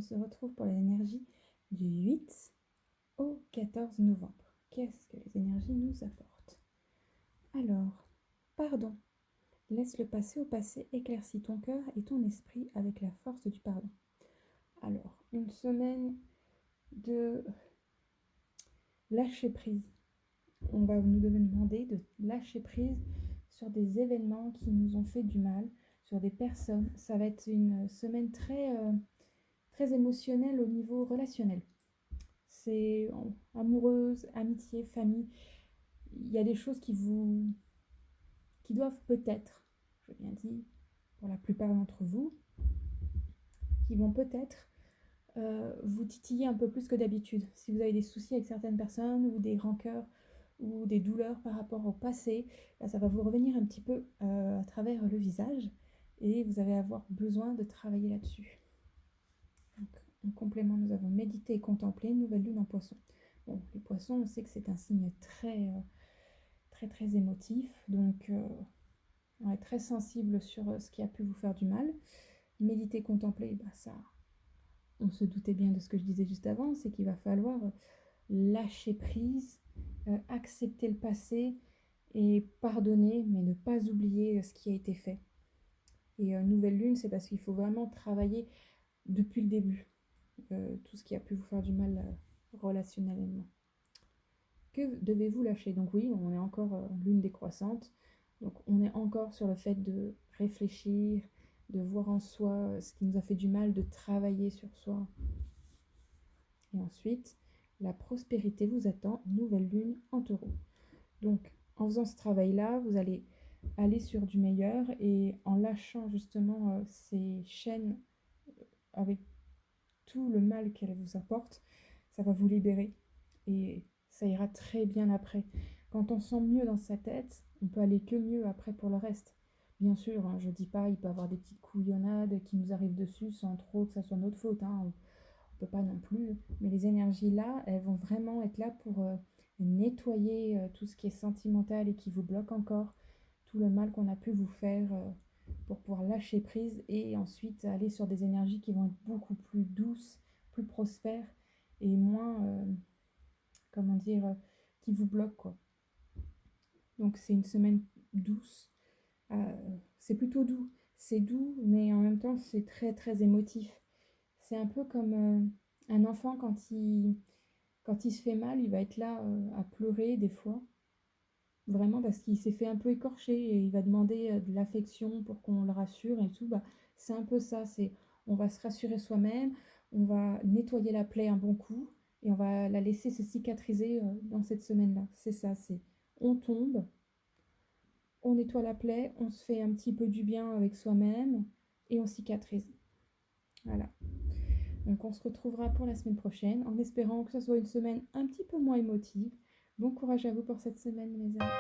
se retrouve pour les énergies du 8 au 14 novembre. Qu'est-ce que les énergies nous apportent? Alors, pardon. Laisse le passé au passé, éclaircis ton cœur et ton esprit avec la force du pardon. Alors, une semaine de lâcher prise. On va nous demander de lâcher prise sur des événements qui nous ont fait du mal, sur des personnes. Ça va être une semaine très émotionnelle au niveau relationnel. C'est amoureuse, amitié, famille. Il y a des choses qui doivent peut-être, je bien dit, pour la plupart d'entre vous, qui vont peut-être vous titiller un peu plus que d'habitude. Si vous avez des soucis avec certaines personnes ou des rancœurs ou des douleurs par rapport au passé, là, ça va vous revenir un petit peu à travers le visage et vous allez avoir besoin de travailler là-dessus. Donc, en complément, nous avons médité et contemplé, nouvelle lune en poisson. Bon, les poissons, on sait que c'est un signe très émotif, donc on est très sensible sur ce qui a pu vous faire du mal. Méditer, contempler, ça, on se doutait bien de ce que je disais juste avant, c'est qu'il va falloir lâcher prise, accepter le passé et pardonner, mais ne pas oublier ce qui a été fait. Et nouvelle lune, c'est parce qu'il faut vraiment travailler depuis le début, tout ce qui a pu vous faire du mal relationnellement. Que devez-vous lâcher? Donc oui, on est encore lune décroissante, donc on est encore sur le fait de réfléchir, de voir en soi ce qui nous a fait du mal, de travailler sur soi. Et ensuite, la prospérité vous attend, nouvelle lune en taureau. Donc, en faisant ce travail-là, vous allez aller sur du meilleur et en lâchant justement ces chaînes avec tout le mal qu'elles vous apportent, ça va vous libérer et ça ira très bien après. Quand on sent mieux dans sa tête, on peut aller que mieux après pour le reste. Bien sûr, je ne dis pas, il peut y avoir des petites couillonnades qui nous arrivent dessus sans trop que ça soit notre faute. On ne peut pas non plus. Mais les énergies là, elles vont vraiment être là pour nettoyer tout ce qui est sentimental et qui vous bloque encore, tout le mal qu'on a pu vous faire pour pouvoir lâcher prise et ensuite aller sur des énergies qui vont être beaucoup plus douces, plus prospères et moins, qui vous bloquent, quoi. Donc c'est une semaine douce. C'est plutôt doux. C'est doux, mais en même temps, c'est très émotif. C'est un peu comme un enfant quand il se fait mal, il va être là à pleurer des fois. Vraiment parce qu'il s'est fait un peu écorcher et il va demander de l'affection pour qu'on le rassure et tout. C'est un peu ça. On va se rassurer soi-même, on va nettoyer la plaie un bon coup et on va la laisser se cicatriser dans cette semaine-là. C'est ça, on tombe, on nettoie la plaie, on se fait un petit peu du bien avec soi-même et on cicatrise. Voilà. Donc on se retrouvera pour la semaine prochaine en espérant que ce soit une semaine un petit peu moins émotive. Bon courage à vous pour cette semaine, mes amis.